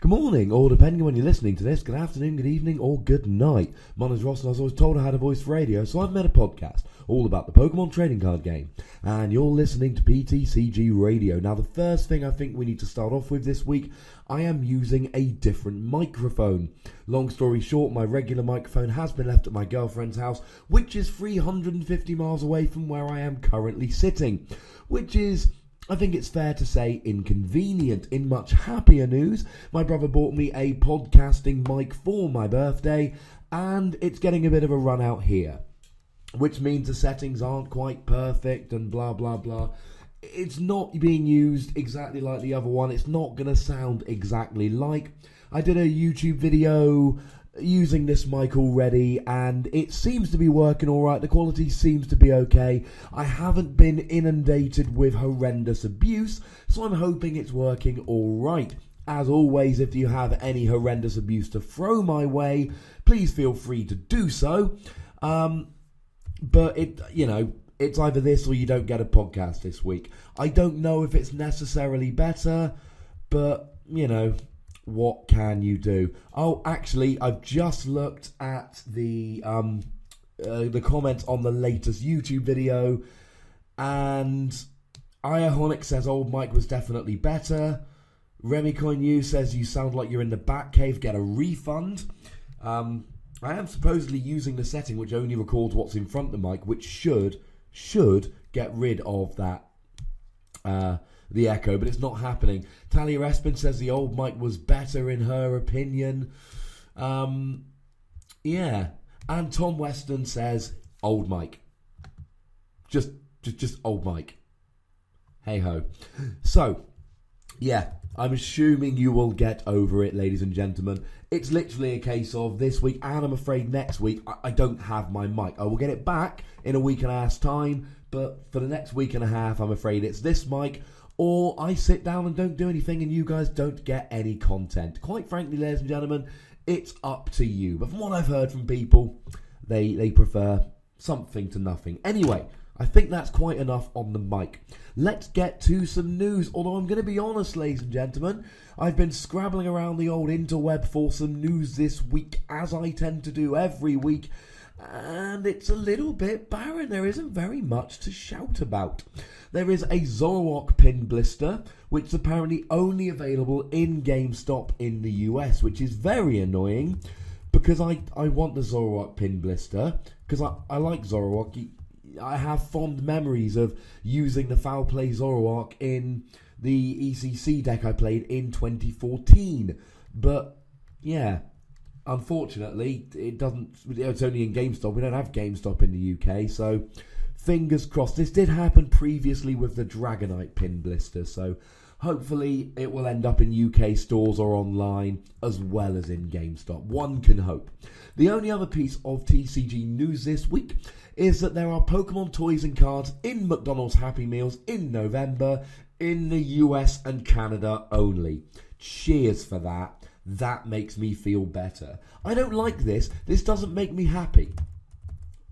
Good morning, or depending on when you're listening to this, good afternoon, good evening, or good night. My name is Ross, and I was always told I had a voice for radio, so I've made a podcast all about the Pokémon trading card game. And you're listening to PTCG Radio. Now, the first thing I think we need to start off with this week, I am using a different microphone. Long story short, my regular microphone has been left at my girlfriend's house, which is 350 miles away from where I am currently sitting, which is, I think it's fair to say, inconvenient. In much happier news, my brother bought me a podcasting mic for my birthday, and it's getting a bit of a run out here, which means the settings aren't quite perfect and blah blah blah. It's not being used exactly like the other one. It's not going to sound exactly like. I did a YouTube video using this mic already, and it seems to be working alright. The quality seems to be okay. I haven't been inundated with horrendous abuse, so I'm hoping it's working alright. As always, if you have any horrendous abuse to throw my way, please feel free to do so. But it's either this or you don't get a podcast this week. I don't know if it's necessarily better, but what can you do? Oh, actually, I've just looked at the comments on the latest YouTube video, and Iahonic says old Mike was definitely better. Remy Coignou says you sound like you're in the Batcave, get a refund. I am supposedly using the setting which only records what's in front of the mic, which should get rid of that the echo, but it's not happening. Talia Espin says the old mic was better in her opinion. Yeah. And Tom Weston says old mic. Just old mic. Hey ho. So, yeah, I'm assuming you will get over it, ladies and gentlemen. It's literally a case of this week, and I'm afraid next week, I don't have my mic. I will get it back in a week and a half's time, but for the next week and a half, I'm afraid it's this mic, or I sit down and don't do anything and you guys don't get any content. Quite frankly, ladies and gentlemen, it's up to you. But from what I've heard from people, they prefer something to nothing. Anyway, I think that's quite enough on the mic. Let's get to some news. Although I'm going to be honest, ladies and gentlemen, I've been scrabbling around the old interweb for some news this week, as I tend to do every week, and it's a little bit barren. There isn't very much to shout about. There is a Zoroark pin blister, which is apparently only available in GameStop in the US, which is very annoying, because I want the Zoroark pin blister, because I like Zoroark. I have fond memories of using the Foul Play Zoroark in the ECC deck I played in 2014. But, yeah, unfortunately, it's only in GameStop. We don't have GameStop in the UK, so fingers crossed. This did happen previously with the Dragonite pin blister, so hopefully it will end up in UK stores or online as well as in GameStop. One can hope. The only other piece of TCG news this week is that there are Pokemon toys and cards in McDonald's Happy Meals in November in the US and Canada only. Cheers for that. That makes me feel better. I don't like this. This doesn't make me happy.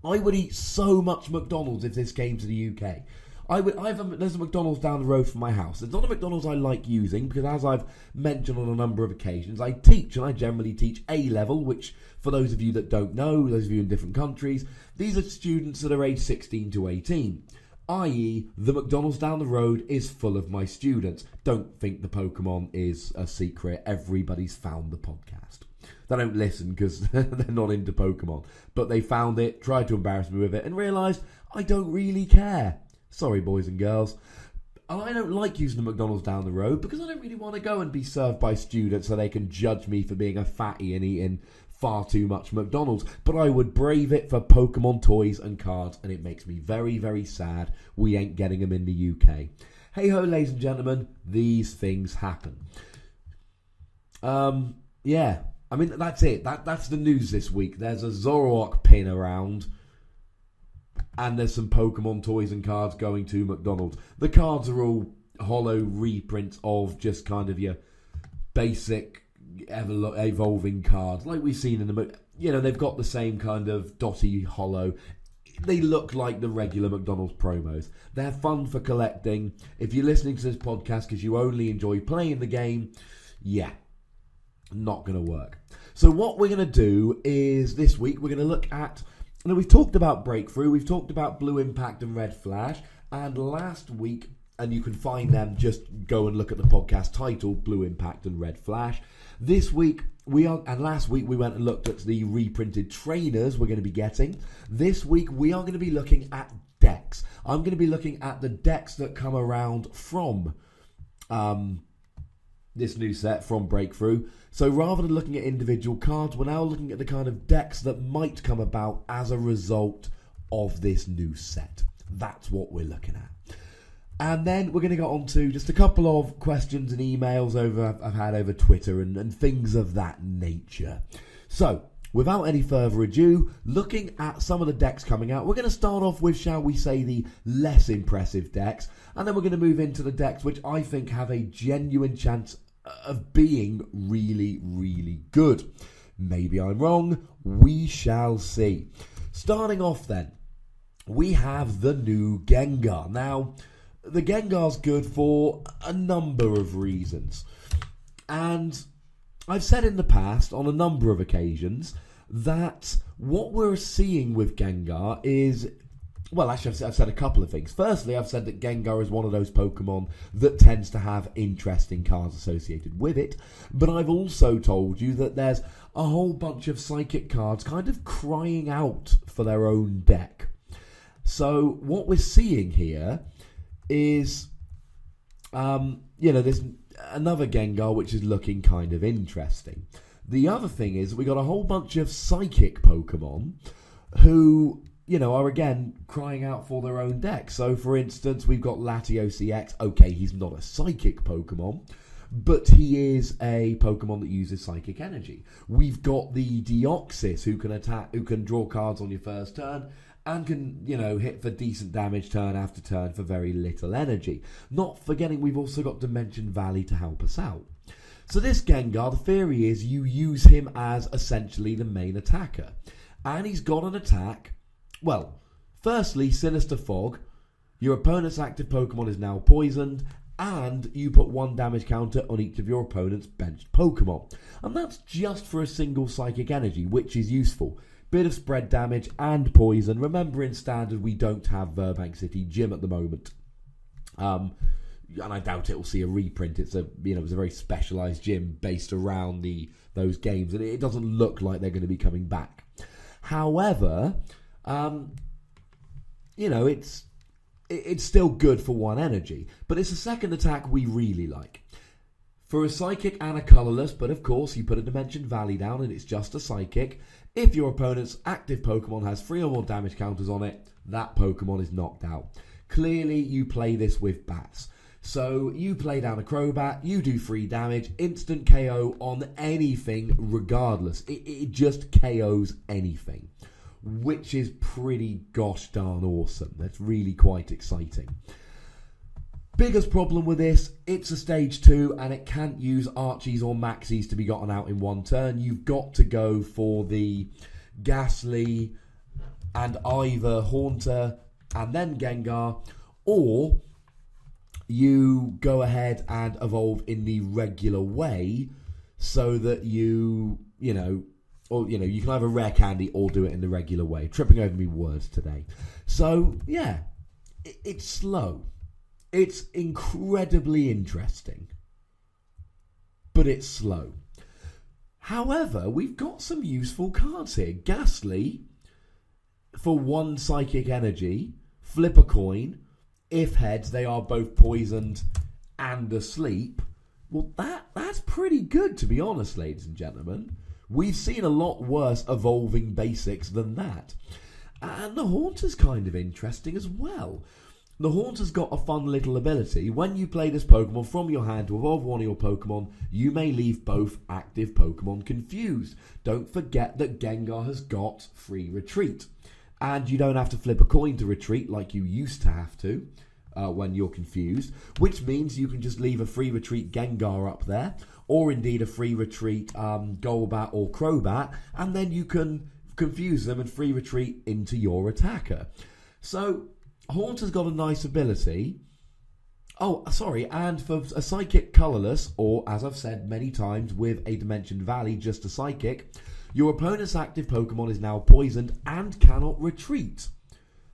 I would eat so much McDonald's if this came to the UK. There's a McDonald's down the road from my house. It's not a McDonald's I like using because, as I've mentioned on a number of occasions, I teach, and I generally teach A-level, which, for those of you that don't know, those of you in different countries, these are students that are aged 16 to 18. I.e., the McDonald's down the road is full of my students. Don't think the Pokémon is a secret. Everybody's found the podcast. They don't listen because they're not into Pokémon. But they found it, tried to embarrass me with it, and realised I don't really care. Sorry, boys and girls. And I don't like using the McDonald's down the road because I don't really want to go and be served by students so they can judge me for being a fatty and eating far too much McDonald's. But I would brave it for Pokemon toys and cards, and it makes me very, very sad we ain't getting them in the UK. Hey ho, ladies and gentlemen, these things happen. Yeah, I mean, that's it. That's the news this week. There's a Zoroark pin around, and there's some Pokemon toys and cards going to McDonald's. The cards are all hollow reprints of just kind of your basic evolving cards, like we've seen in the... they've got the same kind of dotty hollow. They look like the regular McDonald's promos. They're fun for collecting. If you're listening to this podcast because you only enjoy playing the game, yeah, Not going to work. So what we're going to do is this week we're going to look at, we've talked about Breakthrough, we've talked about Blue Impact and Red Flash, and last week, and you can find them, just go and look at the podcast titled Blue Impact and Red Flash. This week and last week we went and looked at the reprinted trainers we're going to be getting. This week we are going to be looking at decks. I'm going to be looking at the decks that come around from this new set, from Breakthrough. So rather than looking at individual cards, we're now looking at the kind of decks that might come about as a result of this new set. That's what we're looking at. And then we're going to go on to just a couple of questions and emails I've had over Twitter and things of that nature. So, without any further ado, looking at some of the decks coming out, we're going to start off with, shall we say, the less impressive decks, and then we're going to move into the decks which I think have a genuine chance of being really, really good. Maybe I'm wrong. We shall see. Starting off then, we have the new Gengar. Now, the Gengar's good for a number of reasons. And I've said in the past, on a number of occasions, that what we're seeing with Gengar is... Well, actually, I've said a couple of things. Firstly, I've said that Gengar is one of those Pokemon that tends to have interesting cards associated with it. But I've also told you that there's a whole bunch of Psychic cards kind of crying out for their own deck. So what we're seeing here is, there's another Gengar which is looking kind of interesting. The other thing is we got a whole bunch of Psychic Pokemon who... are again crying out for their own deck. So, for instance, we've got Latios EX. Okay, he's not a Psychic Pokemon, but he is a Pokemon that uses Psychic Energy. We've got the Deoxys, who can draw cards on your first turn, and can, hit for decent damage turn after turn for very little energy. Not forgetting we've also got Dimension Valley to help us out. So this Gengar, the theory is you use him as essentially the main attacker. And he's got an attack... Well, firstly, Sinister Fog. Your opponent's active Pokemon is now poisoned, and you put 1 damage counter on each of your opponent's benched Pokemon. And that's just for a single Psychic Energy, which is useful. Bit of spread damage and poison. Remember, in Standard, we don't have Burbank City Gym at the moment. And I doubt it will see a reprint. It's a very specialised gym based around those games, and it doesn't look like they're going to be coming back. However... it's still good for 1 energy, but it's a second attack we really like. For a Psychic and a Colourless, but of course you put a Dimension Valley down and it's just a Psychic. If your opponent's active Pokemon has 3 or more damage counters on it, that Pokemon is knocked out. Clearly you play this with bats. So you play down a Crobat, you do 3 damage, instant KO on anything regardless. It just KOs anything, which is pretty gosh darn awesome. That's really quite exciting. Biggest problem with this, it's a stage 2 and it can't use Archies or Maxies to be gotten out in 1 turn. You've got to go for the Ghastly and either Haunter and then Gengar, or you go ahead and evolve in the regular way so that you can either rare candy or do it in the regular way. Tripping over me words today. So, yeah, it's slow. It's incredibly interesting, but it's slow. However, we've got some useful cards here. Ghastly, for 1 Psychic Energy, flip a coin. If heads, they are both poisoned and asleep. Well, that's pretty good, to be honest, ladies and gentlemen. We've seen a lot worse evolving basics than that. And the Haunter's kind of interesting as well. The Haunter's got a fun little ability. When you play this Pokemon from your hand to evolve one of your Pokemon, you may leave both active Pokemon confused. Don't forget that Gengar has got free retreat. And you don't have to flip a coin to retreat like you used to have to when you're confused, which means you can just leave a free retreat Gengar up there, or indeed a free retreat Golbat or Crobat, and then you can confuse them and free retreat into your attacker. So Haunter's got a nice ability, Oh, sorry, and for a Psychic colourless, or as I've said many times with a Dimension Valley, just a Psychic, your opponent's active Pokemon is now poisoned and cannot retreat.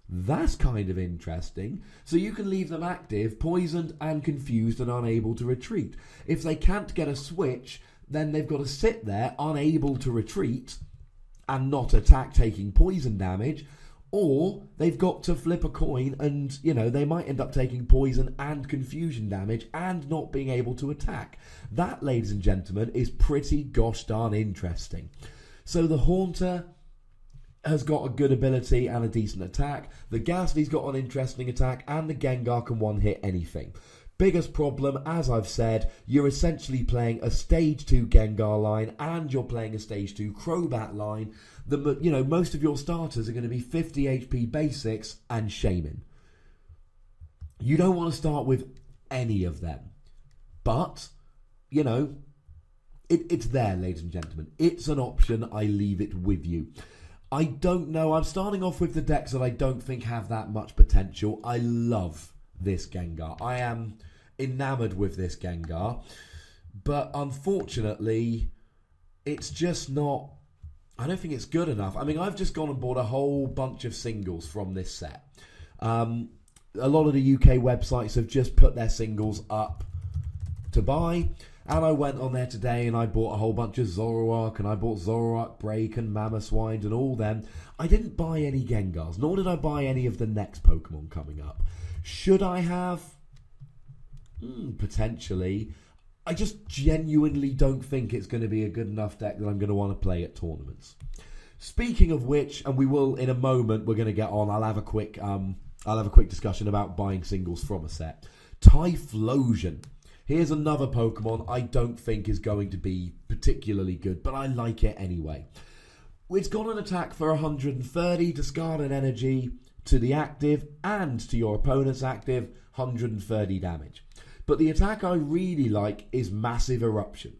That's kind of interesting. So you can leave them active, poisoned and confused and unable to retreat. If they can't get a switch, then they've got to sit there unable to retreat and not attack, taking poison damage. Or they've got to flip a coin and, they might end up taking poison and confusion damage and not being able to attack. That, ladies and gentlemen, is pretty gosh darn interesting. So the Haunter has got a good ability and a decent attack. The Ghastly's got an interesting attack, and the Gengar can one-hit anything. Biggest problem, as I've said, you're essentially playing a Stage 2 Gengar line and you're playing a Stage 2 Crobat line. Most of your starters are going to be 50 HP basics and Shaman. You don't want to start with any of them. But, it's there, ladies and gentlemen. It's an option. I leave it with you. I don't know. I'm starting off with the decks that I don't think have that much potential. I love this Gengar. I am enamored with this Gengar. But unfortunately, it's just not... I don't think it's good enough. I mean, I've just gone and bought a whole bunch of singles from this set. A lot of the UK websites have just put their singles up to buy. And I went on there today and I bought a whole bunch of Zoroark, and I bought Zoroark Break and Mamoswine and all them. I didn't buy any Gengars, nor did I buy any of the next Pokemon coming up. Should I have? Potentially. I just genuinely don't think it's going to be a good enough deck that I'm going to want to play at tournaments. Speaking of which, and we will in a moment, we're going to get on. I'll have a quick discussion about buying singles from a set. Typhlosion. Here's another Pokemon I don't think is going to be particularly good, but I like it anyway. It's got an attack for 130, discard an energy to the active and to your opponent's active, 130 damage. But the attack I really like is Massive Eruption.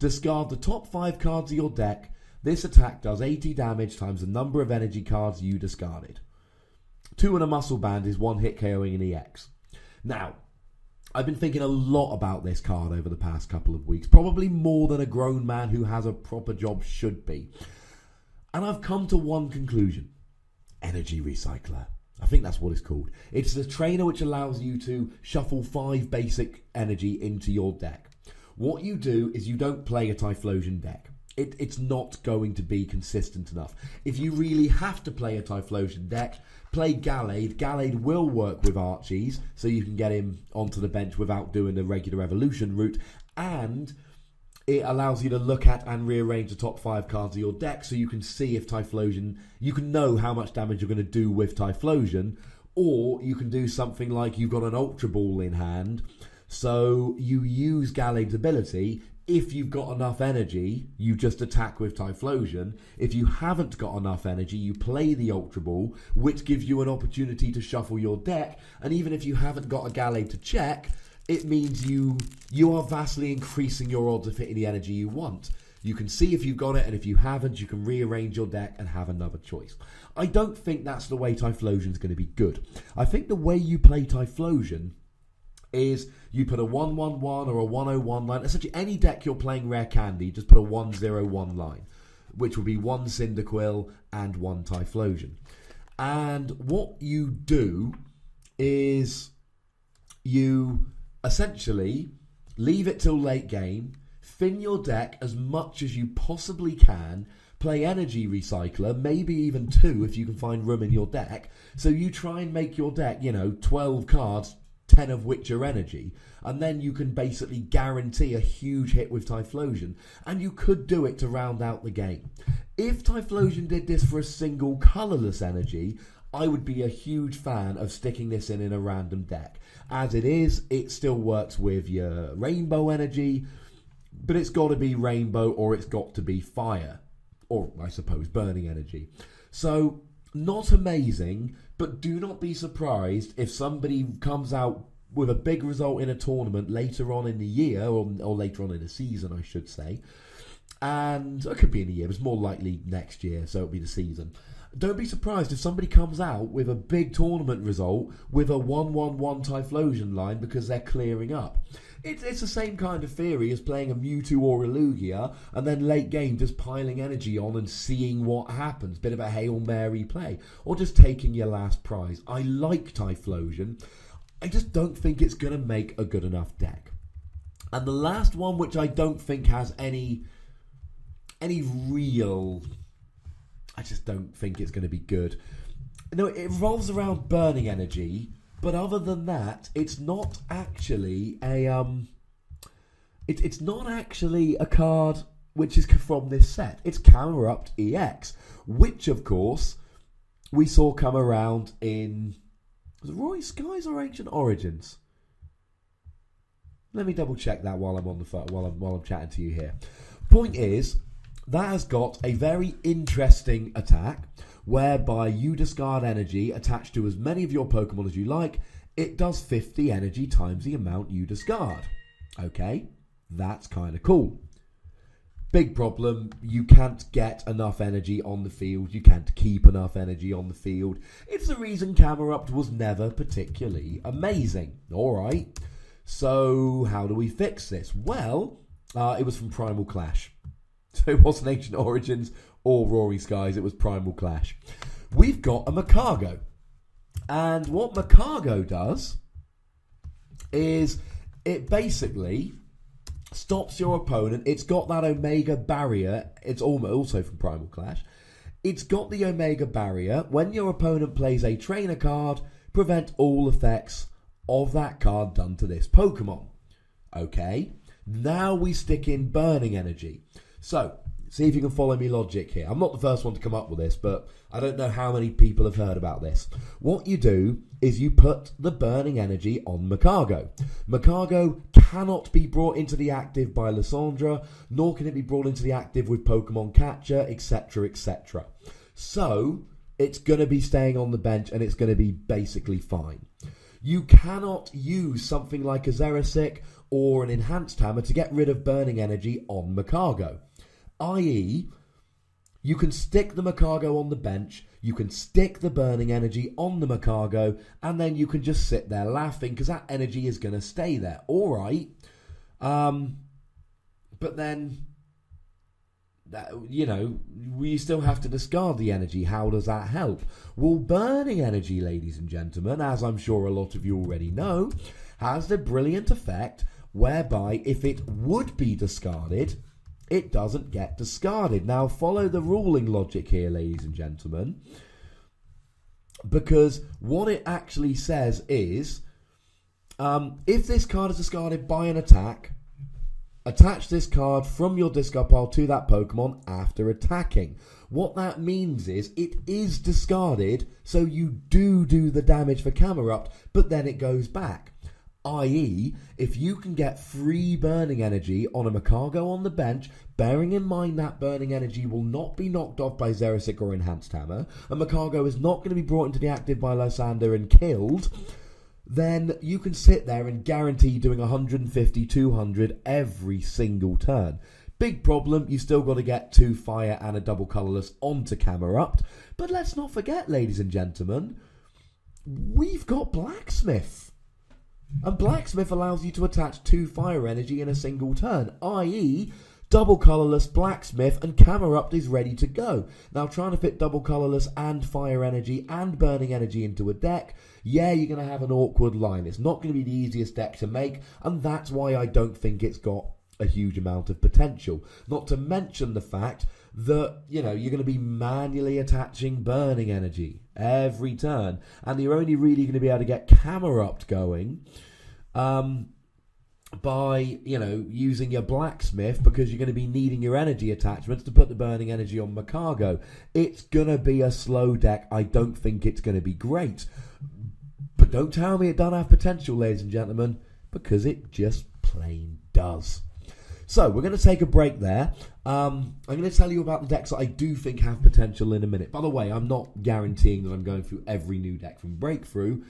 Discard the top 5 cards of your deck. This attack does 80 damage times the number of energy cards you discarded. 2 and a Muscle Band is 1 hit KOing an EX. Now, I've been thinking a lot about this card over the past couple of weeks, probably more than a grown man who has a proper job should be. And I've come to one conclusion. Energy Recycler. I think that's what it's called. It's the trainer which allows you to shuffle 5 basic energy into your deck. What you do is you don't play a Typhlosion deck. It's not going to be consistent enough. If you really have to play a Typhlosion deck, play Glalie. Glalie will work with Archie's, so you can get him onto the bench without doing the regular evolution route, and it allows you to look at and rearrange the top 5 cards of your deck, so you can see if Typhlosion, you can know how much damage you're going to do with Typhlosion, or you can do something like you've got an Ultra Ball in hand, so you use Galle's ability. If you've got enough energy, you just attack with Typhlosion. If you haven't got enough energy, you play the Ultra Ball, which gives you an opportunity to shuffle your deck. And even if you haven't got a Glalie to check, it means you are vastly increasing your odds of hitting the energy you want. You can see if you've got it, and if you haven't, you can rearrange your deck and have another choice. I don't think that's the way Typhlosion is going to be good. I think the way you play Typhlosion is you put a 1-1-1 or a 1-0-1 line. Essentially, any deck you're playing Rare Candy, just put a 1-0-1 line, which will be 1 Cyndaquil and 1 Typhlosion. And what you do is you essentially leave it till late game, thin your deck as much as you possibly can, play Energy Recycler, maybe even 2 if you can find room in your deck. So you try and make your deck, 12 cards, 10 of which are energy, and then you can basically guarantee a huge hit with Typhlosion, and you could do it to round out the game. If Typhlosion did this for a single colourless energy, I would be a huge fan of sticking this in a random deck. As it is, it still works with your rainbow energy, but it's got to be rainbow or it's got to be fire, or I suppose burning energy. So, not amazing, but do not be surprised if somebody comes out with a big result in a tournament later on in the year, or later on in the season, I should say. And it could be in the year, but it's more likely next year, so it'll be the season. Don't be surprised if somebody comes out with a big tournament result with a 1-1-1 Typhlosion line because they're clearing up. It's the same kind of theory as playing a Mewtwo or a Lugia and then late game just piling energy on and seeing what happens. Bit of a Hail Mary play. Or just taking your last prize. I like Typhlosion. I just don't think it's going to make a good enough deck. And the last one, which I don't think has any real... I just don't think it's going to be good. No, it revolves around burning energy... But other than that, it's not actually a it's not actually a card which is from this set. It's Camerupt EX, which of course we saw come around in, was it Roaring Skies or Ancient Origins? Let me double check that while I'm on the phone, while I'm chatting to you here. Point is, that has got a very interesting attack whereby you discard energy attached to as many of your Pokemon as you like. It does 50 energy times the amount you discard. Okay, that's kind of cool. Big problem, you can't get enough energy on the field. You can't keep enough energy on the field. It's the reason Camerupt was never particularly amazing. Alright, so how do we fix this? Well, it was from Primal Clash. So it wasn't Ancient Origins or Roaring Skies, it was Primal Clash. We've got a Macargo. And what Macargo does is it basically stops your opponent. It's got that Omega Barrier. It's also from Primal Clash. It's got the Omega Barrier. When your opponent plays a trainer card, prevent all effects of that card done to this Pokemon. Okay, now we stick in burning energy. So, see if you can follow me logic here. I'm not the first one to come up with this, but I don't know how many people have heard about this. What you do is you put the burning energy on Macargo. Macargo cannot be brought into the active by Lysandra, nor can it be brought into the active with Pokemon Catcher, etc., etc. So, it's going to be staying on the bench and it's going to be basically fine. You cannot use something like a Xerosic or an Enhanced Hammer to get rid of burning energy on Macargo. I.e., you can stick the Macargo on the bench, you can stick the burning energy on the Macargo, and then you can just sit there laughing because that energy is going to stay there. All right. But then, we still have to discard the energy. How does that help? Well, burning energy, ladies and gentlemen, as I'm sure a lot of you already know, has the brilliant effect whereby if it would be discarded, it doesn't get discarded. Now, follow the ruling logic here, ladies and gentlemen, because what it actually says is, if this card is discarded by an attack, attach this card from your discard pile to that Pokemon after attacking. What that means is it is discarded, so you do the damage for Camerupt, but then it goes back. I.e., if you can get free burning energy on a Macargo on the bench, bearing in mind that burning energy will not be knocked off by Xerosic or Enhanced Hammer, and Macargo is not going to be brought into the active by Lysander and killed, then you can sit there and guarantee doing 150, 200 every single turn. Big problem, you still got to get 2 fire and a double colourless onto Camerupt. But let's not forget, ladies and gentlemen, we've got Blacksmith. And Blacksmith allows you to attach 2 fire energy in a single turn, i.e., double colourless Blacksmith and Camerupt is ready to go. Now, trying to fit double colourless and fire energy and burning energy into a deck, yeah, you're going to have an awkward line. It's not going to be the easiest deck to make, and that's why I don't think it's got a huge amount of potential. Not to mention the fact that, you're going to be manually attaching burning energy every turn, and you're only really going to be able to get Camerupt going by, using your Blacksmith, because you're going to be needing your energy attachments to put the burning energy on Macargo. It's going to be a slow deck. I don't think it's going to be great. But don't tell me it doesn't have potential, ladies and gentlemen, because it just plain does. So, we're going to take a break there. I'm going to tell you about the decks that I do think have potential in a minute. By the way, I'm not guaranteeing that I'm going through every new deck from Breakthrough.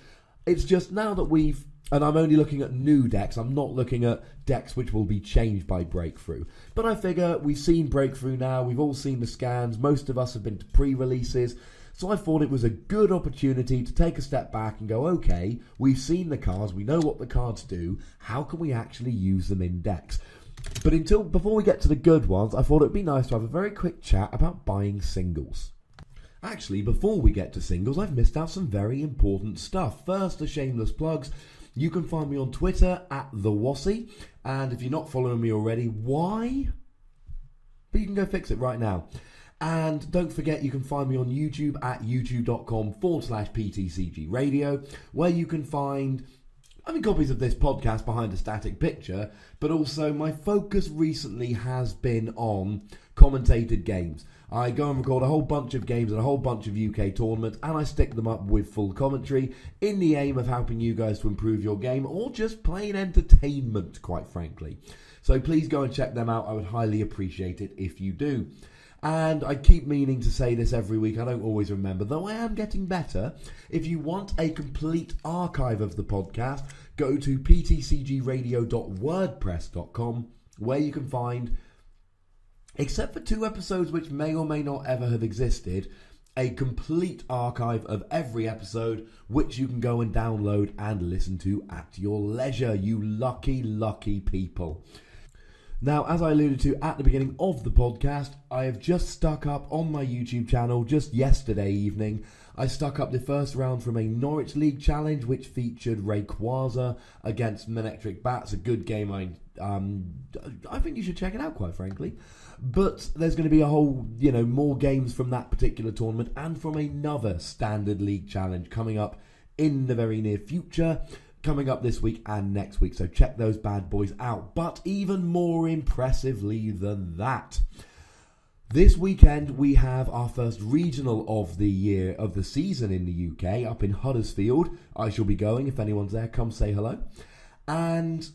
It's just now that and I'm only looking at new decks. I'm not looking at decks which will be changed by Breakthrough. But I figure we've seen Breakthrough now. We've all seen the scans. Most of us have been to pre-releases. So I thought it was a good opportunity to take a step back and go, okay, we've seen the cards, we know what the cards do, how can we actually use them in decks? But before we get to the good ones, I thought it would be nice to have a very quick chat about buying singles. Actually, before we get to singles, I've missed out some very important stuff. First, the shameless plugs. You can find me on Twitter at @TheWassy, and if you're not following me already, why? But you can go fix it right now. And don't forget, you can find me on YouTube at youtube.com/PTCG Radio, where you can find copies of this podcast behind a static picture, but also my focus recently has been on commentated games. I go and record a whole bunch of games and a whole bunch of UK tournaments, and I stick them up with full commentary in the aim of helping you guys to improve your game, or just plain entertainment, quite frankly. So please go and check them out. I would highly appreciate it if you do. And I keep meaning to say this every week, I don't always remember, though I am getting better. If you want a complete archive of the podcast, go to ptcgradio.wordpress.com, where you can find, except for 2 episodes which may or may not ever have existed, a complete archive of every episode, which you can go and download and listen to at your leisure, you lucky, lucky people. Now, as I alluded to at the beginning of the podcast, I have just stuck up on my YouTube channel just yesterday evening. I stuck up the first round from a Norwich League challenge, which featured Rayquaza against Manectric Bats. A good game. I think you should check it out, quite frankly. But there's going to be a whole, more games from that particular tournament and from another Standard League challenge coming up in the very near future. Coming up this week and next week, so check those bad boys out. But even more impressively than that, this weekend we have our first regional of the season in the UK up in Huddersfield. I shall be going. If anyone's there, come say hello. And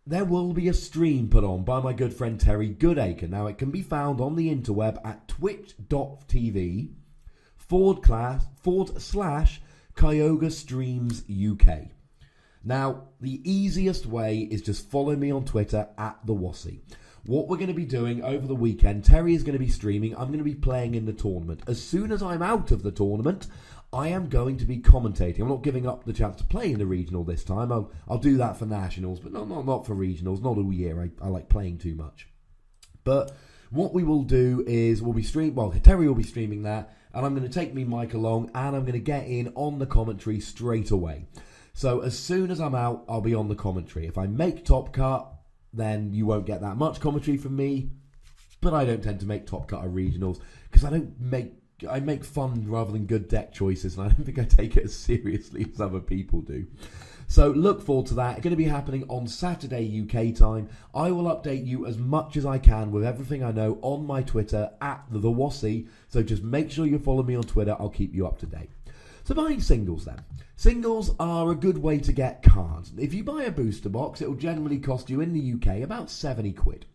there will be a stream put on by my good friend Terry Goodacre. Now it can be found on the interweb at twitch.tv/Kyogre Streams UK. Now, the easiest way is just follow me on Twitter at @TheWassy. What we're going to be doing over the weekend, Terry is going to be streaming, I'm going to be playing in the tournament. As soon as I'm out of the tournament, I am going to be commentating. I'm not giving up the chance to play in the regional this time. I'll do that for nationals, but not for regionals, not all year. I like playing too much. But what we will do is Terry will be streaming that, and I'm going to take me mic along, and I'm going to get in on the commentary straight away. So as soon as I'm out, I'll be on the commentary. If I make top cut, then you won't get that much commentary from me. But I don't tend to make top cut or regionals because I make fun rather than good deck choices, and I don't think I take it as seriously as other people do. So look forward to that. It's going to be happening on Saturday UK time. I will update you as much as I can with everything I know on my Twitter at @TheWassy. So just make sure you follow me on Twitter. I'll keep you up to date. So buying singles then. Singles are a good way to get cards. If you buy a booster box, it will generally cost you in the UK about 70 quid.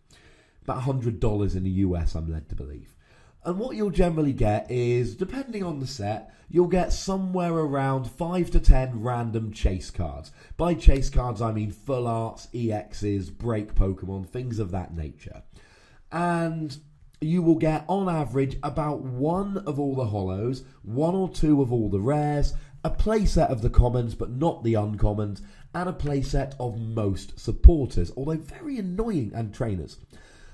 About $100 in the US, I'm led to believe. And what you'll generally get is, depending on the set, you'll get somewhere around 5 to 10 random chase cards. By chase cards, I mean full arts, EXs, break Pokémon, things of that nature. And you will get, on average, about 1 of all the holos, 1 or 2 of all the rares, a playset of the commons but not the uncommons, and a playset of most supporters, although very annoying, and trainers.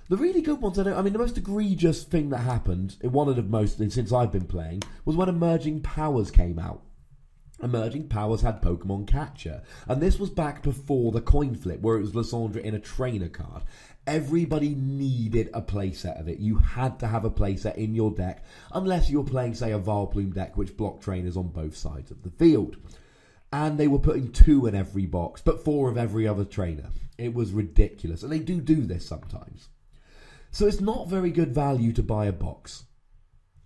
The really good ones, the most egregious thing that happened, one of the most since I've been playing, was when Emerging Powers came out. Emerging Powers had Pokemon Catcher, and this was back before the coin flip, where it was Lysandra in a trainer card. Everybody needed a playset of it. You had to have a playset in your deck, unless you were playing, say, a Vileplume deck which blocked trainers on both sides of the field. And they were putting 2 in every box, but 4 of every other trainer. It was ridiculous, and they do this sometimes. So it's not very good value to buy a box.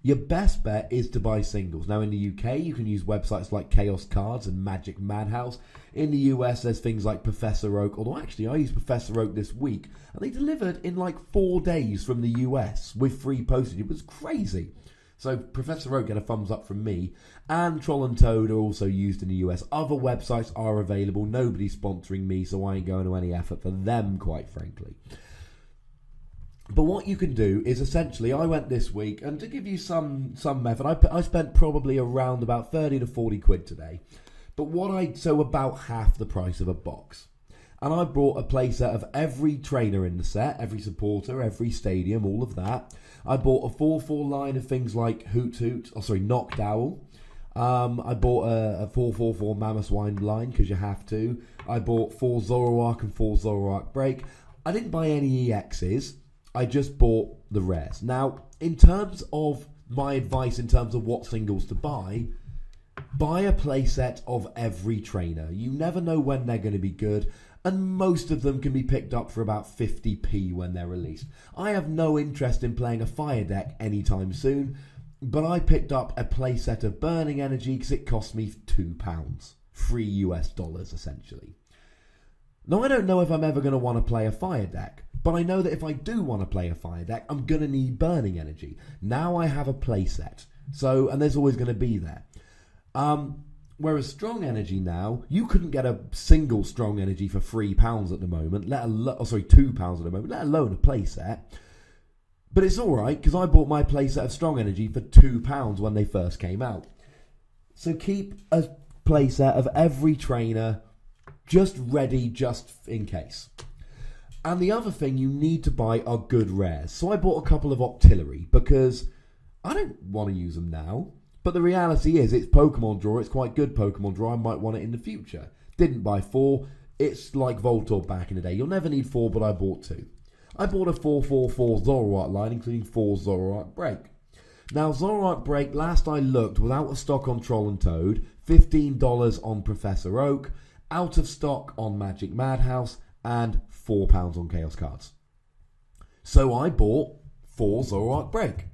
Your best bet is to buy singles. Now in the UK, you can use websites like Chaos Cards and Magic Madhouse. In the US, there's things like Professor Oak, although actually I used Professor Oak this week, and they delivered in like 4 days from the US with free postage. It was crazy. So Professor Oak get a thumbs up from me. And Troll and Toad are also used in the US. Other websites are available. Nobody's sponsoring me, so I ain't going to any effort for them, quite frankly. But what you can do is essentially, I went this week, and to give you some method, I spent probably around about 30 to 40 quid today. But so about half the price of a box. And I bought a playset of every trainer in the set, every supporter, every stadium, all of that. I bought a 4-4 line of things like Knockdowl. I bought a 4-4-4 Mammothswine line, because you have to. I bought 4 Zoroark and 4 Zoroark Break. I didn't buy any EXs. I just bought the rares. Now, in terms of my advice, in terms of what singles to buy a playset of every trainer. You never know when they're going to be good, and most of them can be picked up for about 50p when they're released. I have no interest in playing a fire deck anytime soon, but I picked up a playset of Burning Energy because it cost me £2. $3 essentially. Now, I don't know if I'm ever going to want to play a fire deck, but I know that if I do want to play a fire deck, I'm going to need Burning Energy. Now I have a playset, and there's always going to be there. Whereas Strong Energy now, you couldn't get a single Strong Energy for £3 at the moment, £2 at the moment, let alone a playset. But it's alright, because I bought my playset of Strong Energy for £2 when they first came out. So keep a playset of every trainer just ready, just in case. And the other thing you need to buy are good rares. So I bought a couple of Octillery, because I don't want to use them now. But the reality is, it's Pokemon Draw. It's quite good Pokemon Draw. I might want it in the future. Didn't buy 4. It's like Voltorb back in the day. You'll never need 4, but I bought 2. I bought a 4-4-4 Zoroark line, including 4 Zoroark Break. Now, Zoroark Break, last I looked, without a stock on Troll and Toad, $15 on Professor Oak, out of stock on Magic Madhouse, and £4 on Chaos Cards. So I bought 4 Zoroark Break.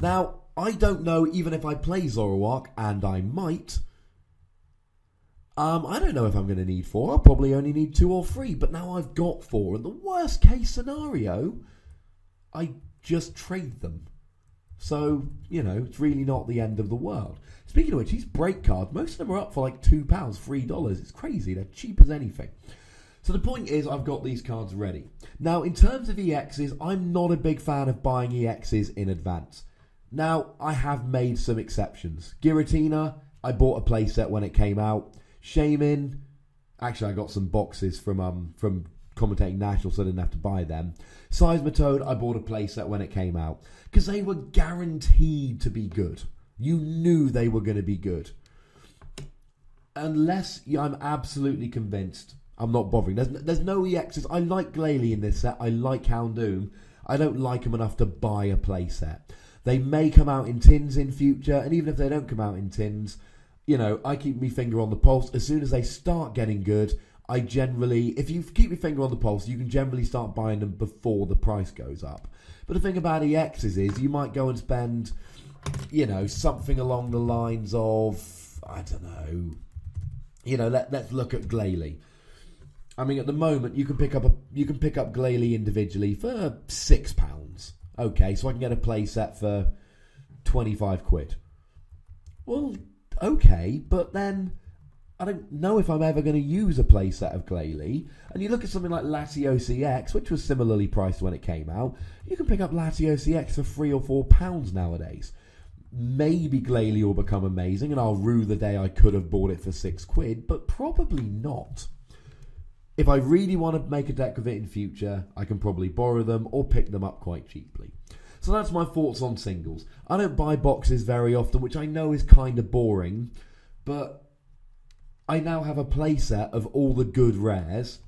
Now, I don't know, even if I play Zoroark, and I might, I don't know if I'm going to need 4. I'll probably only need 2 or 3, but now I've got 4. In the worst case scenario, I just trade them. So, it's really not the end of the world. Speaking of which, these break cards, most of them are up for like £2, $3. It's crazy. They're cheap as anything. So the point is, I've got these cards ready. Now, in terms of EXs, I'm not a big fan of buying EXs in advance. Now, I have made some exceptions. Giratina, I bought a playset when it came out. Shaman, actually I got some boxes from commentating National, so I didn't have to buy them. Seismitoad, I bought a playset when it came out, because they were guaranteed to be good. You knew they were going to be good. Unless I'm absolutely convinced, I'm not bothering. There's no EXs. I like Glalie in this set. I like Houndoom. I don't like them enough to buy a playset. They may come out in tins in future, and even if they don't come out in tins, I keep my finger on the pulse. As soon as they start getting good, if you keep your finger on the pulse, you can generally start buying them before the price goes up. But the thing about EXs is, you might go and spend, something along the lines of, I don't know, let's look at Glalie. I mean, at the moment, you can pick up Glalie individually for £6. Okay, so I can get a playset for 25 quid. Well, okay, but then I don't know if I'm ever going to use a playset of Glalie. And you look at something like Latios EX, which was similarly priced when it came out. You can pick up Latios EX for £3 or £4 nowadays. Maybe Glalie will become amazing, and I'll rue the day I could have bought it for 6 quid, but probably not. If I really want to make a deck of it in future, I can probably borrow them or pick them up quite cheaply. So that's my thoughts on singles. I don't buy boxes very often, which I know is kind of boring, but I now have a playset of all the good rares.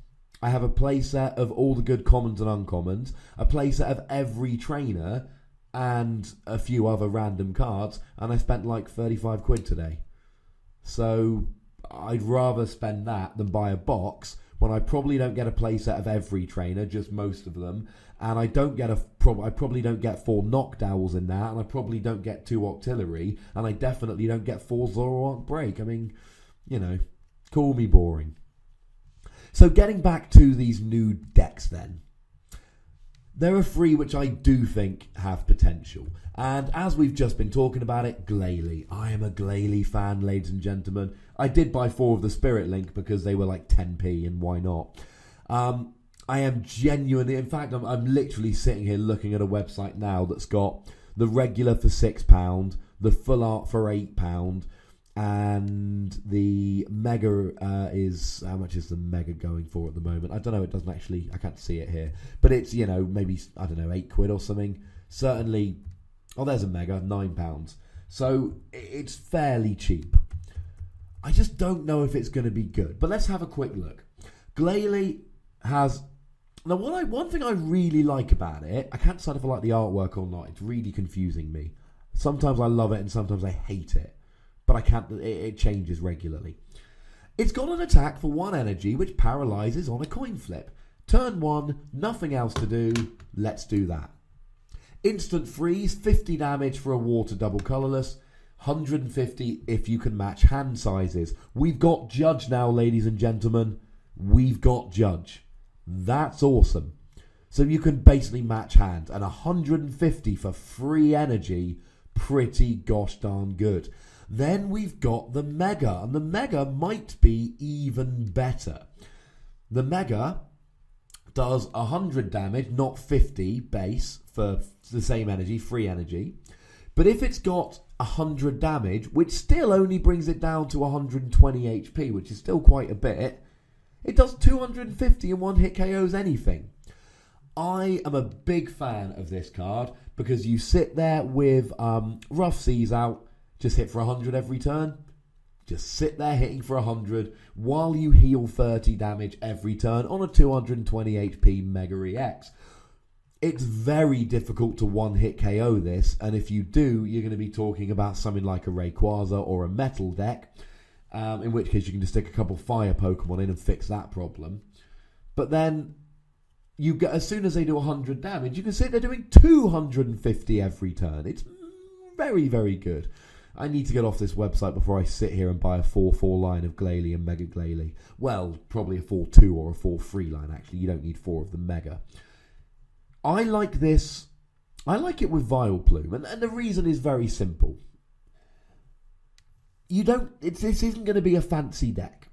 I have a playset of all the good commons and uncommons, a playset of every trainer, and a few other random cards, and I spent like 35 quid today. So I'd rather spend that than buy a box when I probably don't get a playset of every trainer, just most of them, and I probably don't get 4 Knockdowls in that, and I probably don't get 2 Octillery, and I definitely don't get 4 Zoroark Break. I mean, call me boring. So getting back to these new decks then. There are 3 which I do think have potential. And as we've just been talking about it, Glalie. I am a Glalie fan, ladies and gentlemen. I did buy 4 of the Spirit Link because they were like 10p, and why not? I am genuinely, in fact, I'm literally sitting here looking at a website now that's got the regular for £6, the full art for £8, and the mega is, how much is the mega going for at the moment? I don't know, it doesn't actually, I can't see it here, but it's, you know, maybe, I don't know, £8 or something. Certainly, oh, there's a mega, £9. So it's fairly cheap. I just don't know if it's going to be good, but let's have a quick look. Glalie has, now one thing I really like about it, I can't decide if I like the artwork or not, it's really confusing me. Sometimes I love it and sometimes I hate it, but I can't, it changes regularly. It's got an attack for 1 energy which paralyzes on a coin flip. Turn 1, nothing else to do, let's do that. Instant freeze, 50 damage for a water double colourless, 150 if you can match hand sizes. We've got Judge now, ladies and gentlemen. We've got Judge. That's awesome. So you can basically match hands. And 150 for free energy, pretty gosh darn good. Then we've got the Mega. And the Mega might be even better. The Mega does 100 damage, not 50 base for the same energy, free energy. But if it's got 100 damage, which still only brings it down to 120 HP, which is still quite a bit, it does 250 and 1-hit KOs anything. I am a big fan of this card because you sit there with Rough Seas out, just hit for 100 every turn. Just sit there hitting for 100 while you heal 30 damage every turn on a 220 HP Mega EX. It's very difficult to 1-hit KO this, and if you do, you're going to be talking about something like a Rayquaza or a Metal deck, in which case you can just stick a couple Fire Pokemon in and fix that problem. But then, you get, as soon as they do 100 damage, you can sit there doing 250 every turn. It's very, very good. I need to get off this website before I sit here and buy a 4-4 line of Glalie and Mega Glalie. Well, probably a 4-2 or a 4-3 line, actually. You don't need 4 of the Mega. I like this. I like it with Vileplume, and the reason is very simple. This isn't going to be a fancy deck.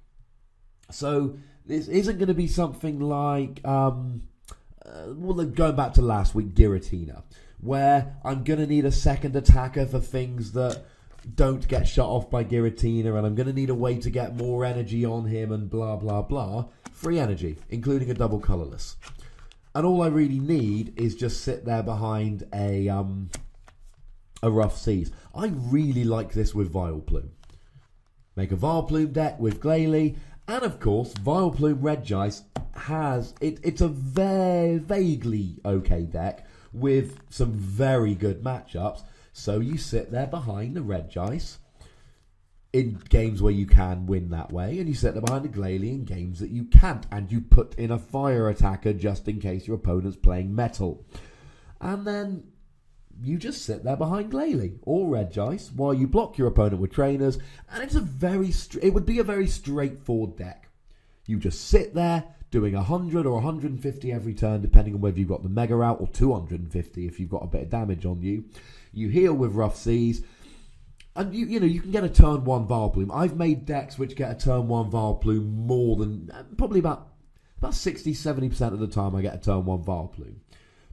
So, this isn't going to be something like, going back to last week, Giratina, where I'm going to need a second attacker for things that don't get shut off by Giratina, and I'm going to need a way to get more energy on him and blah, blah, blah. Free energy, including a double colourless. And all I really need is just sit there behind a Rough Seas. I really like this with Vileplume. Make a Vileplume deck with Glalie, and of course, Vileplume Regice has... It's a very vaguely okay deck with some very good matchups. So you sit there behind the Regice in games where you can win that way, and you sit there behind the Glalie in games that you can't, and you put in a fire attacker just in case your opponent's playing metal. And then you just sit there behind Glalie or Regice while you block your opponent with trainers, and it's it would be a very straightforward deck. You just sit there doing 100 or 150 every turn, depending on whether you've got the Mega out, or 250 if you've got a bit of damage on you. You heal with Rough Seas, and you can get a turn 1 Vileplume. I've made decks which get a turn 1 Vileplume more than, probably about 60-70% of the time I get a turn 1 Vileplume,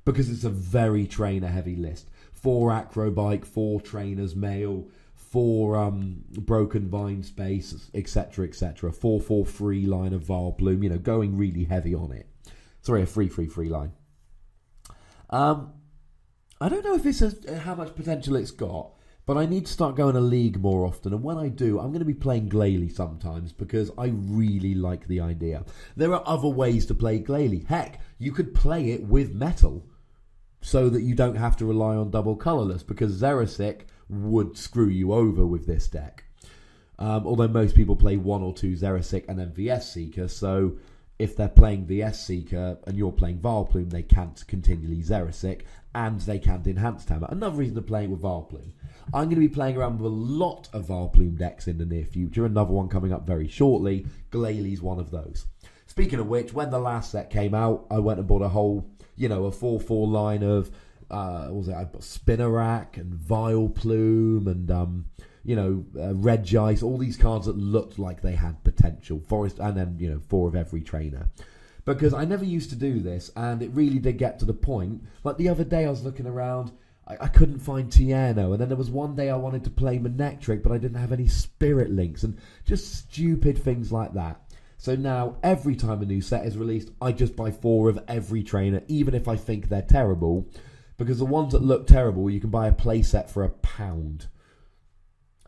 because it's a very trainer heavy list. 4 Acrobike, 4 Trainers Male, 4 Broken Vine Space, etc, etc. 4 free line of Vileplume, going really heavy on it. Sorry, a free line. I don't know if this has how much potential it's got, but I need to start going to League more often, and when I do, I'm going to be playing Glalie sometimes, because I really like the idea. There are other ways to play Glalie. Heck, you could play it with Metal, so that you don't have to rely on double colourless, because Xerasic would screw you over with this deck. Although most people play 1 or 2 Xerasic and then VS Seeker, so if they're playing VS Seeker and you're playing Vileplume, they can't continually Xerasic, and they can't Enhanced Hammer. Another reason to play it with Vileplume. I'm going to be playing around with a lot of Vileplume decks in the near future, another one coming up very shortly. Glalie's one of those. Speaking of which, when the last set came out, I went and bought a whole, a 4-4 line of, I bought Spinnerack and Vileplume and, Regice, all these cards that looked like they had potential. Forest, and then, 4 of every trainer. because I never used to do this, and it really did get to the point. Like the other day, I was looking around, I couldn't find Tierno, and then there was one day I wanted to play Manectric, but I didn't have any Spirit Links, and just stupid things like that. So now, every time a new set is released, I just buy 4 of every trainer, even if I think they're terrible, because the ones that look terrible, you can buy a playset for £1.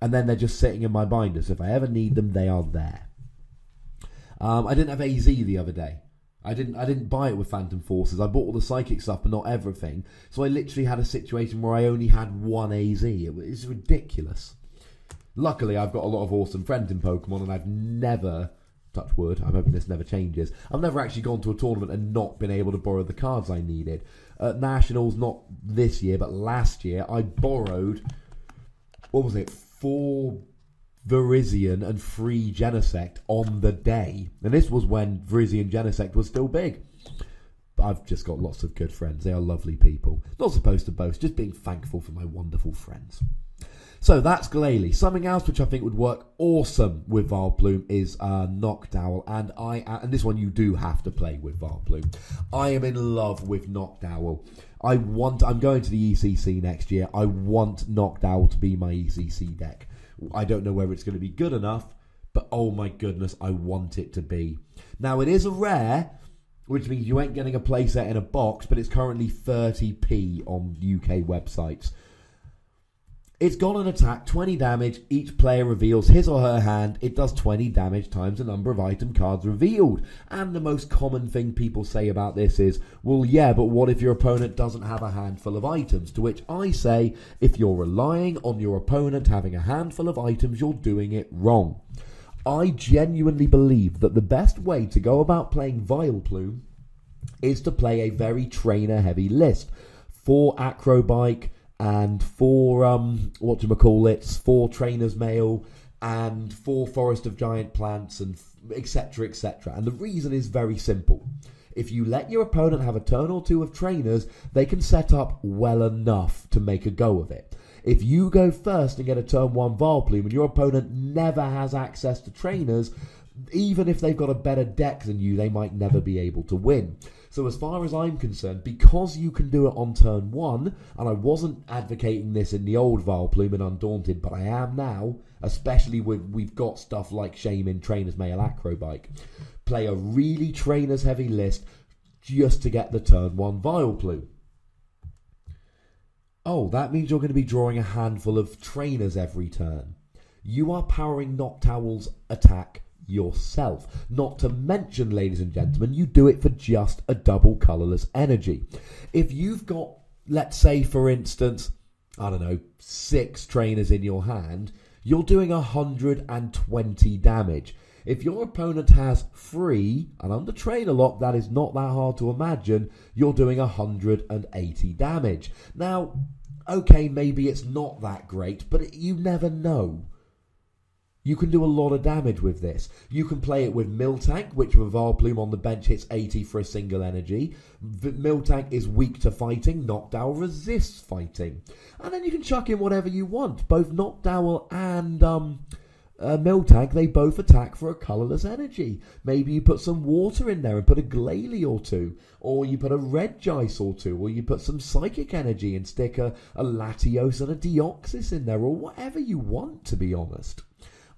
And then they're just sitting in my binder, so if I ever need them, they are there. I didn't have AZ the other day. I didn't buy it with Phantom Forces. I bought all the psychic stuff, but not everything. So I literally had a situation where I only had 1 AZ. It's ridiculous. Luckily, I've got a lot of awesome friends in Pokemon, and I've never, touch wood, I'm hoping this never changes, I've never actually gone to a tournament and not been able to borrow the cards I needed. At Nationals, not this year, but last year, I borrowed, 4 Virizion and 3 Genesect on the day. And this was when Virizion Genesect was still big. I've just got lots of good friends. They are lovely people. Not supposed to boast, just being thankful for my wonderful friends. So that's Glalie. Something else which I think would work awesome with Vileplume is Noctowl, and this one you do have to play with Vileplume. I am in love with Noctowl. I'm going to the ECC next year. I want Noctowl to be my ECC deck. I don't know whether it's going to be good enough, but oh my goodness, I want it to be. Now, it is a rare, which means you ain't getting a playset in a box, but it's currently 30p on UK websites. It's got an attack, 20 damage, each player reveals his or her hand, it does 20 damage times the number of item cards revealed. And the most common thing people say about this is, well yeah, but what if your opponent doesn't have a handful of items? To which I say, if you're relying on your opponent having a handful of items, you're doing it wrong. I genuinely believe that the best way to go about playing Vileplume is to play a very trainer heavy list. 4 Acrobike, and 4 4 Trainer's Mail, and 4 Forest of Giant Plants, and etc, etc. And the reason is very simple. If you let your opponent have a turn or 2 of trainers, they can set up well enough to make a go of it. If you go first and get a turn 1 Vileplume and your opponent never has access to trainers, even if they've got a better deck than you, they might never be able to win. So as far as I'm concerned, because you can do it on turn 1, and I wasn't advocating this in the old Vileplume and Undaunted, but I am now, especially we've got stuff like Shaman, Trainer's Mail, Acrobike. Play a really trainers heavy list just to get the turn 1 Vileplume. Oh, that means you're going to be drawing a handful of trainers every turn. You are powering Noctowl's attack yourself. Not to mention, ladies and gentlemen, you do it for just a double colourless energy. If you've got, let's say for instance, 6 trainers in your hand, you're doing 120 damage. If your opponent has 3, and under trainer lock that is not that hard to imagine, you're doing 180 damage. Now, okay, maybe it's not that great, but you never know. You can do a lot of damage with this. You can play it with Miltank, which with Vileplume on the bench hits 80 for a single energy. Miltank is weak to fighting. Noctowl resists fighting. And then you can chuck in whatever you want. Both Noctowl and Miltank, they both attack for a colourless energy. Maybe you put some water in there and put a Glalie or 2. Or you put a Regice or 2. Or you put some psychic energy and stick a Latios and a Deoxys in there. Or whatever you want, to be honest.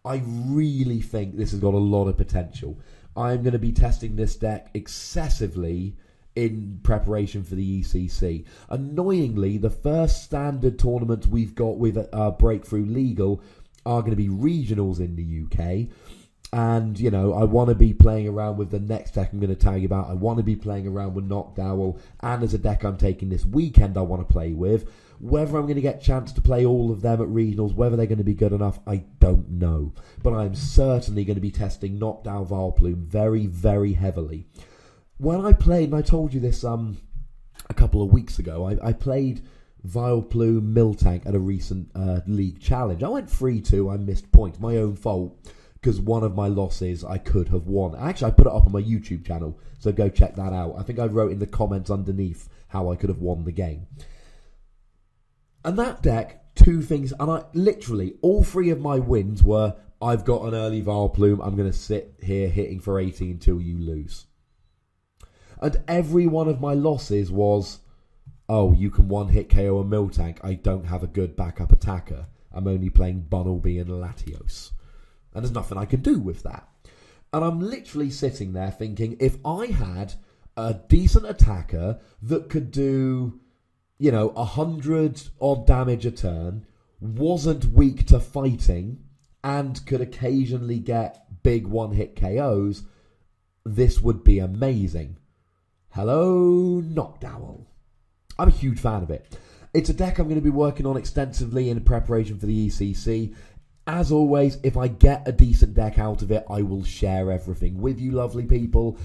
I really think this has got a lot of potential. I'm going to be testing this deck excessively in preparation for the ECC. Annoyingly, the first standard tournaments we've got with Breakthrough Legal are going to be regionals in the UK. And, I want to be playing around with the next deck I'm going to tell you about. I want to be playing around with Noctowl. And as a deck I'm taking this weekend I want to play with. Whether I'm going to get a chance to play all of them at regionals, whether they're going to be good enough, I don't know. But I'm certainly going to be testing Noctowl Vileplume very, very heavily. When I played, and I told you this a couple of weeks ago, I played Vileplume Miltank at a recent league challenge. I went 3-2, I missed points, my own fault, because one of my losses I could have won. Actually, I put it up on my YouTube channel, so go check that out. I think I wrote in the comments underneath how I could have won the game. And that deck, 2 things, and I literally, all 3 of my wins were, I've got an early Vileplume, I'm going to sit here hitting for 80 until you lose. And every one of my losses was, oh, you can one-hit KO a Miltank. I don't have a good backup attacker. I'm only playing Bunnelby and Latios. And there's nothing I can do with that. And I'm literally sitting there thinking, if I had a decent attacker that could do, 100 odd damage a turn, wasn't weak to fighting, and could occasionally get big one-hit KOs, this would be amazing. Hello, Noctowl. I'm a huge fan of it. It's a deck I'm going to be working on extensively in preparation for the ECC. As always, if I get a decent deck out of it, I will share everything with you lovely people,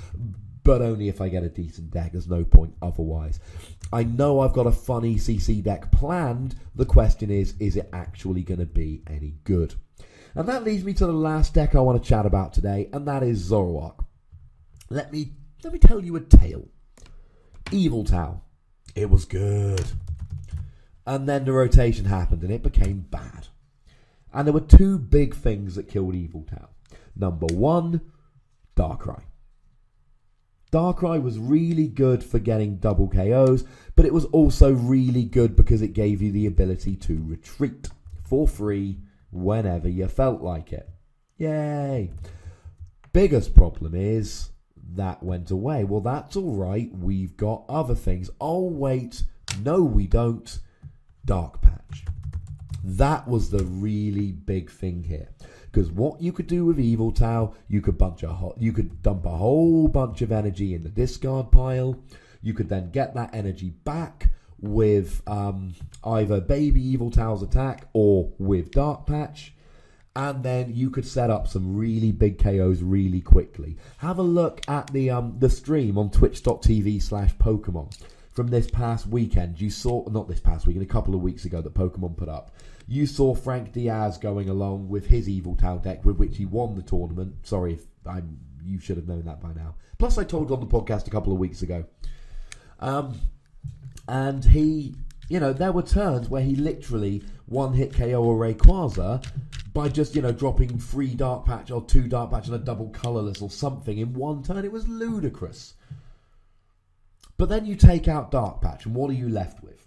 but only if I get a decent deck. There's no point otherwise. I know I've got a fun ECC deck planned. The question is it actually going to be any good? And that leads me to the last deck I want to chat about today, and that is Zoroark. Let me tell you a tale. Yveltal. It was good. And then the rotation happened and it became bad. And there were two big things that killed Yveltal. Number one, Darkrai. Darkrai was really good for getting double KOs, but it was also really good because it gave you the ability to retreat for free whenever you felt like it. Yay! Biggest problem is that went away. Well, that's all right. We've got other things. Oh, wait. No, we don't. Dark Patch. That was the really big thing here. Because what you could do with Yveltal, you could dump a whole bunch of energy in the discard pile. You could then get that energy back with either Baby Yveltal's attack or with Dark Patch. And then you could set up some really big KOs really quickly. Have a look at the stream on twitch.tv/Pokémon from this past weekend. You saw, not this past weekend, a couple of weeks ago that Pokémon put up. You saw Frank Diaz going along with his Yveltal deck with which he won the tournament. Sorry if you should have known that by now. Plus I told on the podcast a couple of weeks ago. And he, there were turns where he literally one-hit KO a Rayquaza by just, dropping 3 Dark Patch or 2 Dark Patch and a double Colourless or something in one turn. It was ludicrous. But then you take out Dark Patch, and what are you left with?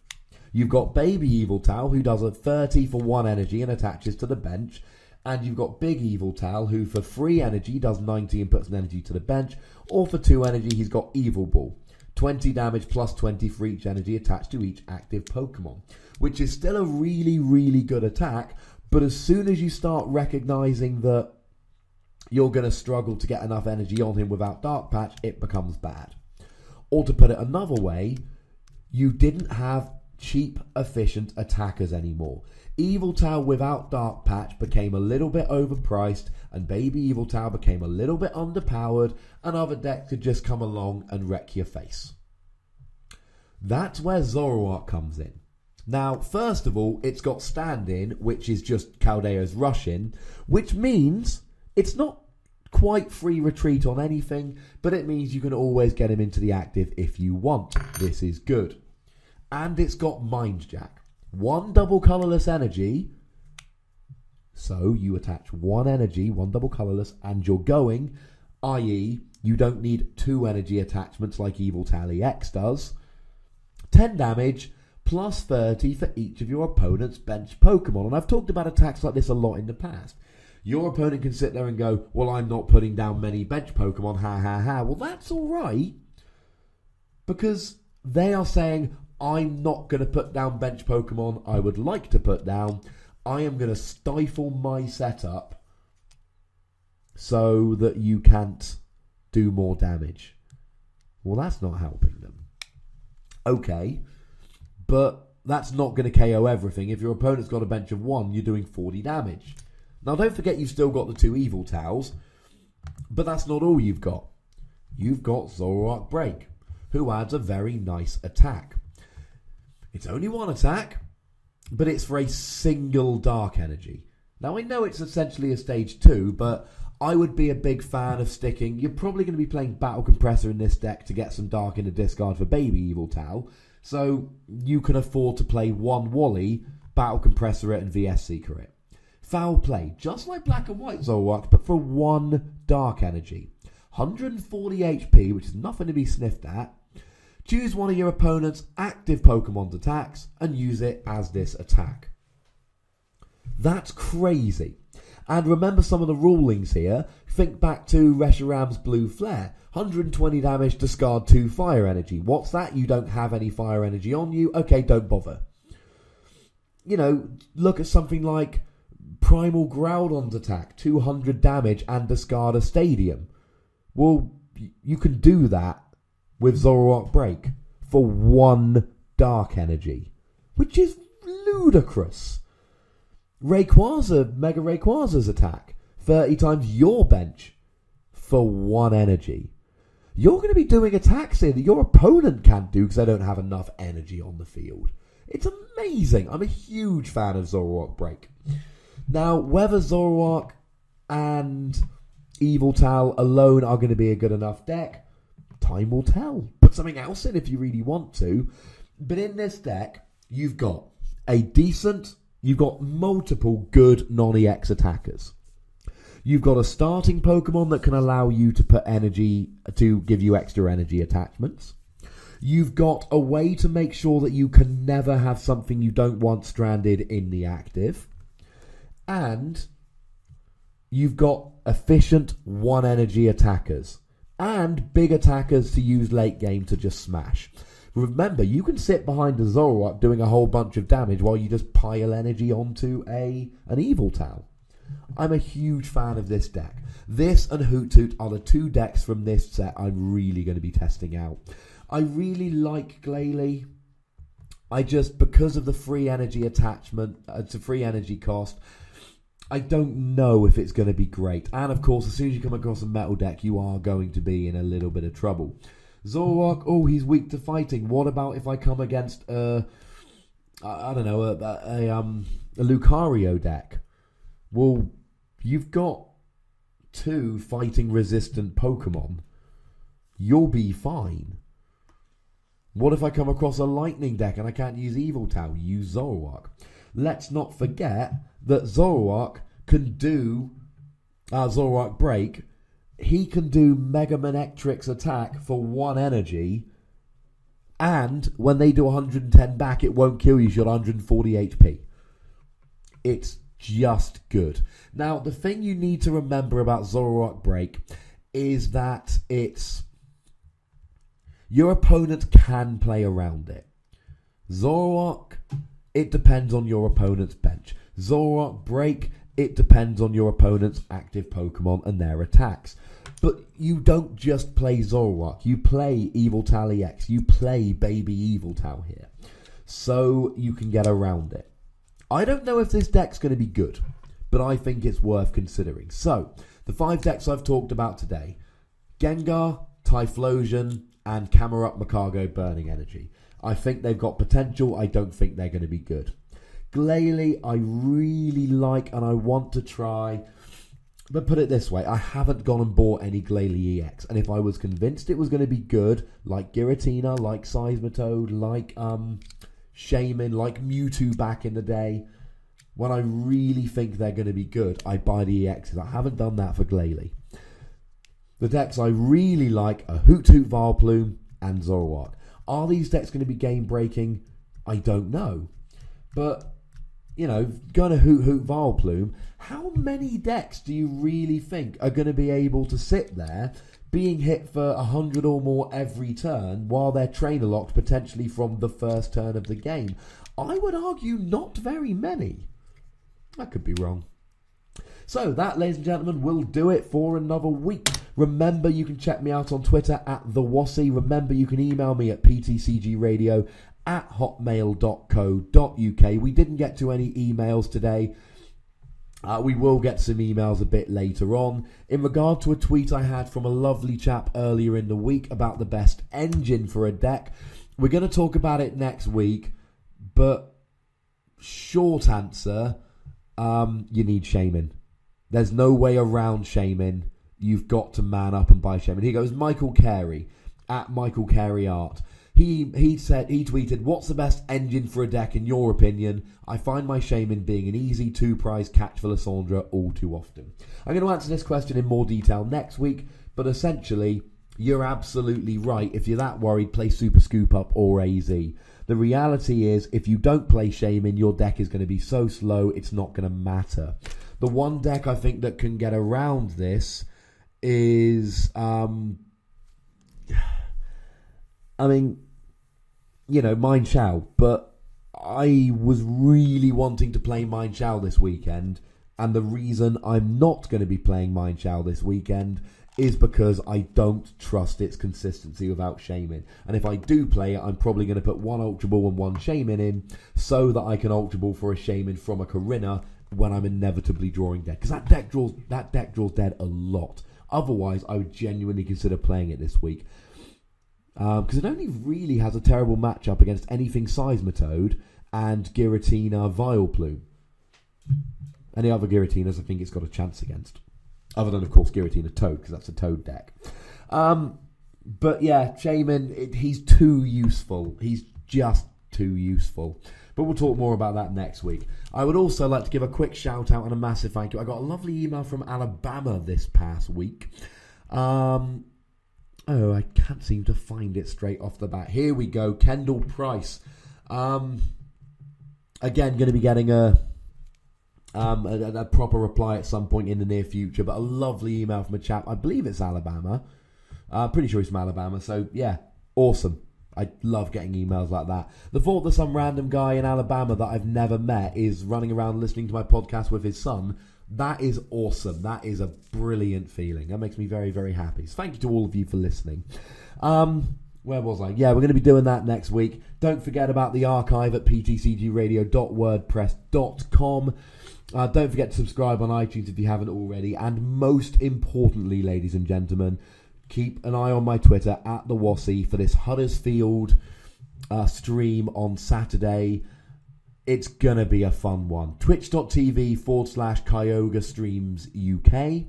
You've got Baby Yveltal, who does a 30 for 1 energy and attaches to the bench. And you've got Big Yveltal, who for 3 energy does 90 and puts an energy to the bench. Or for 2 energy, he's got Evil Ball. 20 damage plus 20 for each energy attached to each active Pokemon. Which is still a really, really good attack. But as soon as you start recognizing that you're going to struggle to get enough energy on him without Dark Patch, it becomes bad. Or to put it another way, you didn't have cheap, efficient attackers anymore. Yveltal without Dark Patch became a little bit overpriced, and Baby Yveltal became a little bit underpowered, and other decks could just come along and wreck your face. That's where Zoroark comes in. Now, first of all, it's got stand-in, which is just Caldea's Rush-In, which means it's not quite free retreat on anything, but it means you can always get him into the active if you want. This is good. And it's got Mind Jack. 1 double colourless energy. So you attach 1 energy, 1 double colourless, and you're going, i.e. you don't need 2 energy attachments like Yveltal EX does. 10 damage, plus 30 for each of your opponent's bench Pokemon. And I've talked about attacks like this a lot in the past. Your opponent can sit there and go, well, I'm not putting down many bench Pokemon, ha ha ha. Well, that's all right. Because they are saying, I'm not going to put down bench Pokemon I would like to put down. I am going to stifle my setup so that you can't do more damage. Well, that's not helping them. Okay, but that's not going to KO everything. If your opponent's got a bench of 1, you're doing 40 damage. Now, don't forget you've still got the 2 Yveltals, but that's not all you've got. You've got Zoroark Break, who adds a very nice attack. It's only 1 attack, but it's for a single Dark Energy. Now, I know it's essentially a stage 2, but I would be a big fan of sticking. You're probably going to be playing Battle Compressor in this deck to get some Dark in the discard for Baby Yveltal, so you can afford to play 1 Wally, Battle Compressor it, and VS Seeker it. Foul play, just like Black and White Zoroark, but for 1 Dark Energy. 140 HP, which is nothing to be sniffed at. Choose one of your opponent's active Pokemon's attacks and use it as this attack. That's crazy. And remember some of the rulings here. Think back to Reshiram's Blue Flare. 120 damage, discard 2 fire energy. What's that? You don't have any fire energy on you. Okay, don't bother. You know, look at something like Primal Groudon's attack. 200 damage and discard a stadium. Well, you can do that with Zoroark Break for 1 dark energy, which is ludicrous. Rayquaza, Mega Rayquaza's attack, 30 times your bench for 1 energy. You're going to be doing attacks here that your opponent can't do because they don't have enough energy on the field. It's amazing. I'm a huge fan of Zoroark Break. Now, whether Zoroark and Yveltal alone are going to be a good enough deck, time will tell. Put something else in if you really want to. But in this deck, you've got multiple good non-EX attackers. You've got a starting Pokemon that can allow you to put energy, to give you extra energy attachments. You've got a way to make sure that you can never have something you don't want stranded in the active. And you've got efficient 1 energy attackers. And big attackers to use late game to just smash. Remember, you can sit behind a Zoroark doing a whole bunch of damage while you just pile energy onto an Yveltal. I'm a huge fan of this deck. This and Hoothoot are the 2 decks from this set I'm really going to be testing out. I really like Glalie. Because of the free energy attachment, it's a free energy cost, I don't know if it's going to be great. And of course, as soon as you come across a metal deck, you are going to be in a little bit of trouble. Zoroark, oh, he's weak to fighting. What about if I come against a Lucario deck? Well, you've got 2 fighting resistant Pokemon. You'll be fine. What if I come across a lightning deck and I can't use Yveltal? Use Zoroark. Let's not forget that Zoroark can do Zoroark Break. He can do Mega Manectric's attack for 1 energy, and when they do 110 back, it won't kill you. You're 140 HP. It's just good. Now, the thing you need to remember about Zoroark Break is that your opponent can play around it. Zoroark, it depends on your opponent's bench. Zoroark Break, it depends on your opponent's active Pokemon and their attacks. But you don't just play Zoroark. You play Yveltal EX. You play Baby Yveltal here. So you can get around it. I don't know if this deck's going to be good, but I think it's worth considering. So, the 5 decks I've talked about today. Gengar, Typhlosion, and Camerupt Macargo Burning Energy. I think they've got potential. I don't think they're going to be good. Glalie, I really like and I want to try. But put it this way, I haven't gone and bought any Glalie EX. And if I was convinced it was going to be good, like Giratina, like Seismitoad, like Shaman, like Mewtwo back in the day, when I really think they're going to be good, I buy the EXs. I haven't done that for Glalie. The decks I really like are Hoothoot, Vileplume, and Zoroark. Are these decks going to be game-breaking? I don't know. But, you know, going to Hoothoot, Vileplume, how many decks do you really think are going to be able to sit there being hit for 100 or more every turn while they're trainer locked potentially from the first turn of the game? I would argue not very many. I could be wrong. So that, ladies and gentlemen, will do it for another week. Remember, you can check me out on Twitter at TheWassy. Remember, you can email me at ptcgradio@hotmail.co.uk. We didn't get to any emails today. We will get some emails a bit later on. In regard to a tweet I had from a lovely chap earlier in the week about the best engine for a deck, we're going to talk about it next week. But short answer, you need Shaman. There's no way around Shaman. You've got to man up and buy Shaman. Here goes Michael Carey at Michael Carey Art. He tweeted, "What's the best engine for a deck in your opinion? I find my Shaman being an easy 2-prize catch for Lysandra all too often." I'm going to answer this question in more detail next week, But essentially, you're absolutely right. If you're that worried, play Super Scoop Up or AZ. The reality is, if you don't play Shaman, your deck is going to be so slow, it's not going to matter. The one deck I think that can get around this is, Mind Shao. But I was really wanting to play Mind Shao this weekend, and the reason I'm not going to be playing Mind Shao this weekend is because I don't trust its consistency without Shaman. And if I do play it, I'm probably going to put one Ultra Ball and one Shaman in so that I can Ultra Ball for a Shaman from a Corinna when I'm inevitably drawing dead. Because that deck draws dead a lot. Otherwise, I would genuinely consider playing it this week. Because it only really has a terrible matchup against anything Seismitoad and Giratina Vileplume. Any other Giratinas I think it's got a chance against. Other than, of course, Giratina Toad, because that's a Toad deck. But yeah, Shaman, he's too useful. He's just too useful. But we'll talk more about that next week. I would also like to give a quick shout out and a massive thank you. I got a lovely email from Alabama this past week. I can't seem to find it straight off the bat. Here we go. Kendall Price. Again, going to be getting a proper reply at some point in the near future, but a lovely email from a chap. I believe it's Alabama. Pretty sure he's from Alabama. So yeah, awesome. I love getting emails like that. The thought that some random guy in Alabama that I've never met is running around listening to my podcast with his son, that is awesome. That is a brilliant feeling. That makes me very, very happy. So thank you to all of you for listening. Where was I? Yeah, we're going to be doing that next week. Don't forget about the archive at ptcgradio.wordpress.com. Don't forget to subscribe on iTunes if you haven't already. And most importantly, ladies and gentlemen, keep an eye on my Twitter at the Wassy for this Huddersfield stream on Saturday. It's going to be a fun one. Twitch.tv/Kyogre Streams UK.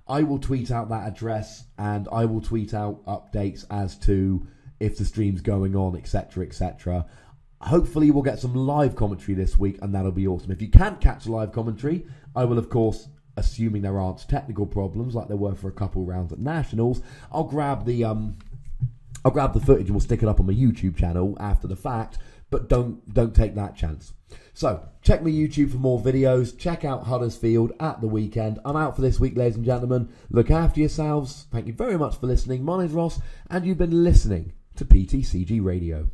I will tweet out that address and I will tweet out updates as to if the stream's going on, etc., etc. Hopefully we'll get some live commentary this week and that'll be awesome. If you can't catch live commentary, I will, of course, assuming there aren't technical problems like there were for a couple rounds at Nationals, I'll grab the footage and we'll stick it up on my YouTube channel after the fact, but don't take that chance. So, check my YouTube for more videos. Check out Huddersfield at the weekend. I'm out for this week, ladies and gentlemen. Look after yourselves. Thank you very much for listening. My name's Ross, and you've been listening to PTCG Radio.